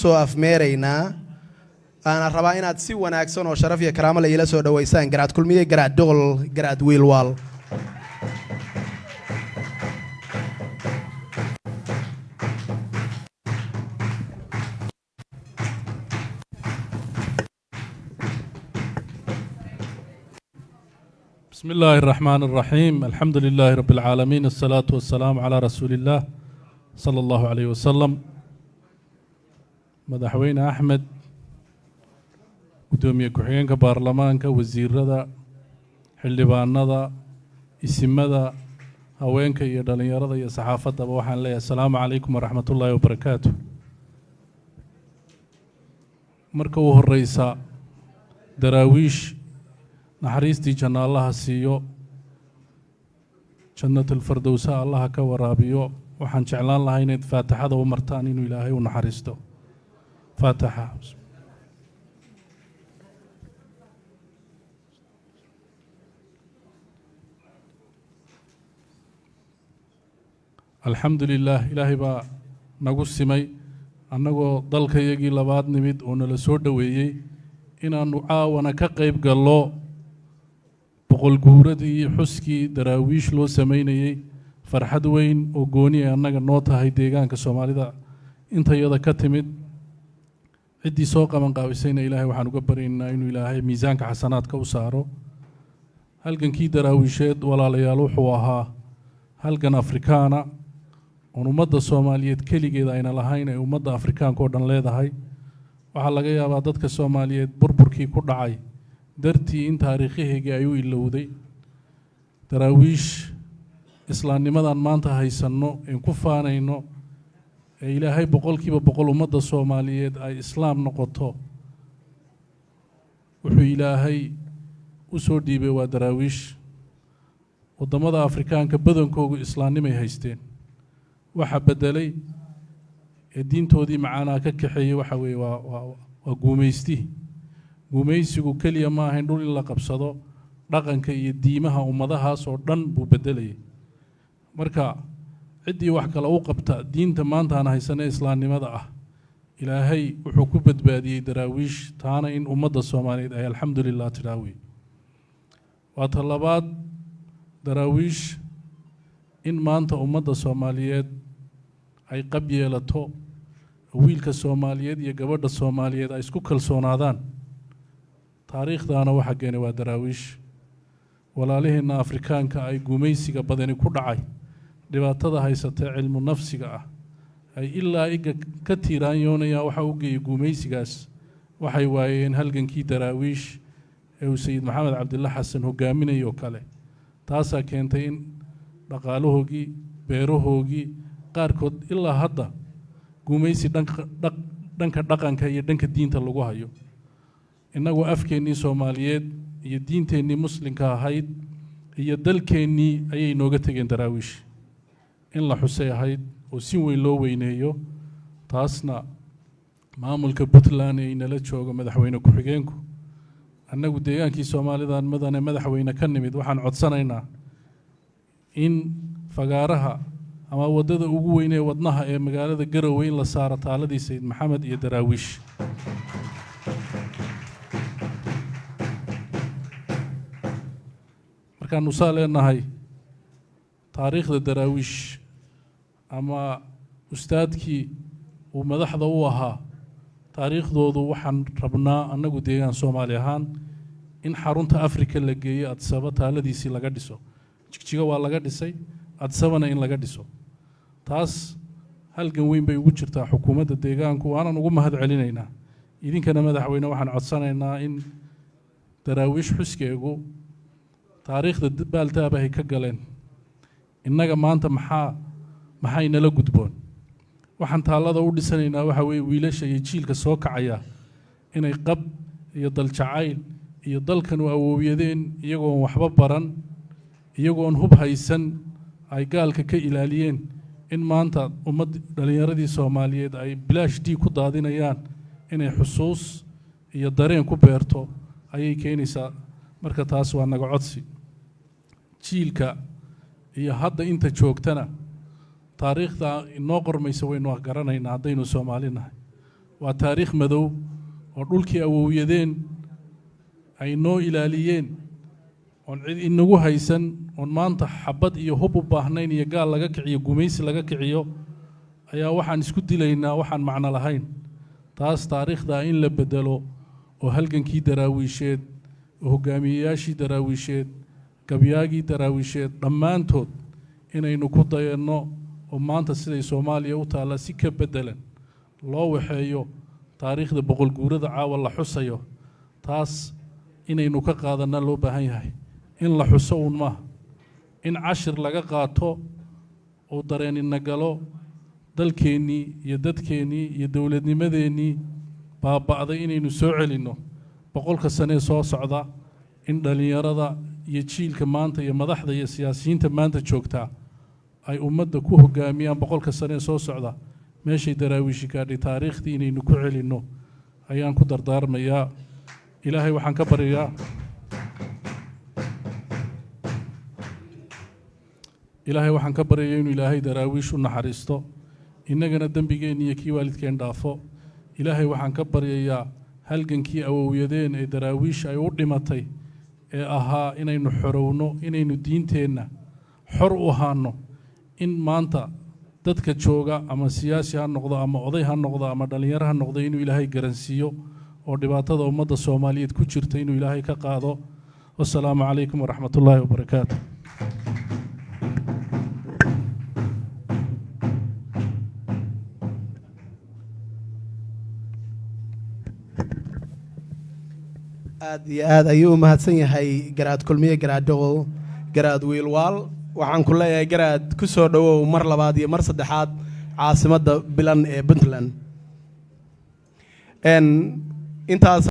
soo afmeeraynaa أنا ربا inaad si wanaagsan oo sharaf iyo karaamo la ila soo dhaweysaan garaad kulmiye garaad dogol garaad wiilwaal بسم الله الرحمن الرحيم الحمد لله رب العالمين الصلاة والسلام على رسول الله صلى الله عليه وسلم مدحوين أحمد قدومي كحيين كبارلمان كوزير حلبان اسم هوينك يدلن يرضى يا صحافة بوحان لي السلام عليكم ورحمة الله وبركاته مركوه الرئيس دراويش نحريستي جنة الله سيو جنة الفردوس الله كورابيو وحن شعلان الله ينيد فاتحة ومرتانين إلهي ونحريستو فاتحة الحمد لله إلهي با نقول سمي أنه ضلك يجي لبعض نمد ونلسود ويجي إن نعاون كقيب قالوا بقول جوردي حسكي دراويش لو سميني فرحد وين وجوني أنك النوتة هاي ديجان كسومالي دا أنت يدا كتمد عدي سوق من قاوسين إلهي وحنقبرين إنه إلهي ميزانك حسنات كوسارو هل كان كي دراويشات ولا ليالو حواها هل كان أفريكانا ونمد الصوماليات كلي جدا إن لهين ومد أفريكان كودن ليدا هاي وحلاقي يا بعضك الصوماليات بربركي كود عاي درتي إن تاريخه جايو إلا ودي دراويش إسلام نمدان مانتا هاي سنو إن كفانا إنه إلهي بقول كي بقول ومد الصوماليات أي إسلام نقطه وحو إلهي وسور ديبه ودراويش ودمada Afrikaanka badankoodu islaamnimo ay haysteen waxa bedelay diintoodii macaana ka kaxeeyay waxa weey waa guumaysigu kaliya ma ahayn dhul in la qabsado dhaqanka iyo diimaha ummadahaas oo dhan buu bedelay marka cidii wax kale u qabta diinta maanta aan haysanay islaamnimada ah ilaahay wuxuu ku badbaadiyay daraawiish taana in ummadda Soomaaliyeed ay alxamdulillah tiraawi waa talabaad دراويش إن ما أنت أمد الصوماليات أي قبيلته ويلك الصوماليات يجبر الصوماليات أي سكوك الصونادان تاريخ دانا وحقين ودراويش ولا له إن أفريكان كأي جوميسي كبدني كودعي دبعتها هاي ستة علم النفس كأ أي إلا إيج كثيران يونا وحوجي جوميسي كاس وحيوين هلجن كي دراويش أو سيد محمد عبد الله حسن هو جامين يوكله تاسا كنتين dhaqaalahoogii beerahoogii qaarkood ilaa hadda guumaysi dhanka dhaqanka iyo dhanka diinta lagu hayo inagu afkeennii Soomaaliyeed iyo diinteennii muslimka ahayd iyo dalkeennii ayay nooga tageen daraawiish in la xusay ahayd oo si weyn loo weyneeyo taasna maamulka Puntland ee inala jooga madaxweyne ku xigeenku annagu deegaankii Soomaalidan madane madaxweyne ka nimid waxaan codsanaynaa in fagaaraha ama wadada ugu weyn ee wadnaha ee magaalada Garowe in la saaro taaladii Sayid Maxamed iyo daraawiish markaan u saaleenahay taariikhda daraawiish ama ustaadkii uu madaxda u ahaa taariikhdoodu waxaan rabnaa annagu deegaan Soomaali ahaan in xarunta Afrika la geeyo adsaba taaladiisii laga dhiso jigjiga waa laga dhisay adsabana in laga dhiso taas halgan weyn bay ugu jirtaa xukuumadda deegaanku aanan ugu mahad celinaynaa idinkana madaxweyne waxaan codsanaynaa in daraawiish xuskeegu taariikhda baaltaaba ay ka galeen innaga maanta maxay nala gudboon waxaan taalada u dhisanaynaa waxa weeye wiilasha iyo jiilka soo kacaya inay qab iyo dal jacayl iyo dalkan u awoowiyadeen iyagoon waxba baran iyagoon hub haysan ay gaalka ka ilaaliyeen in maanta ummad dhalinyaradii Soomaaliyeed ay bilaash dhig ku daadinayaan inay xusuus iyo dareen ku beerto ayay keenaysaa marka taas waa naga codsi jiilka iyo hadda inta joogtana taariikhda inoo qormaysa waynu garanaynaa haddaynu Soomaalinahay وتاريخ مدو ودولكي أوويدين أي نو إلاليين ونعيد إنه هيسن ونمانتا حبد إيو هبو باهنين يقال لغا كعيو قميس لغا كعيو أيا وحان اسكدي لينا وحان معنا لهين تاس تاريخ دا إن لبدلو وهلقن كي دراويشيد وهقامياشي دراويشيد قبياقي دراويشيد دمانتود إنaynu ku dayano oo maanta siday Soomaaliya u taala si ka bedelan loo waxeeyo taariikhda boqol guurada caawa la xusayo taas inaynu ka qaadana loo baahan yahay in la xuso ma in cashir laga qaato oo dareenina galo dalkeeni iyo dadkeeni iyo dawladnimadeeni baaba'day inaynu soo celino boqolka sano soo socda in dhalinyarada iyo jiilka maanta iyo madaxda iyo siyaasiyiinta maanta joogta ay ummadda ku hogaamiyaan boqolka sano soo socda meeshay daraawiishi gaadhay taariikhdii inaynu ku celino ayaan ku dardaarmayaa ilaahay waxaan ka baryayaa inuu ilaahay daraawiish u naxariisto innagana dembigeen iyo kii waalidkeen dhaafo ilaahay waxaan ka baryayaa halgankii awowyadeen ee daraawiish ay u dhimatay ee ahaa inaynu xorowno inaynu diinteenna xor u ahaano in maanta dadka jooga ama siyaasi ha noqdo ama oday ha noqdo ama dhalinyaro ha noqdo inuu ilaahay garansiiyo oo dhibaatada ummadda Soomaaliyeed ku jirta inuu ilaahay ka qaado wassalaamu calaykum waraxmatullaahi wabarakaatuh aad iyo aad ayuu mahadsan yahay garaad kulmiye garaad doqol garaad wiilwaal waxaan ku leeyahay garaad ku soo dhawow mar labaad iyo mar saddexaad caasimadda bilan ee Puntland intaas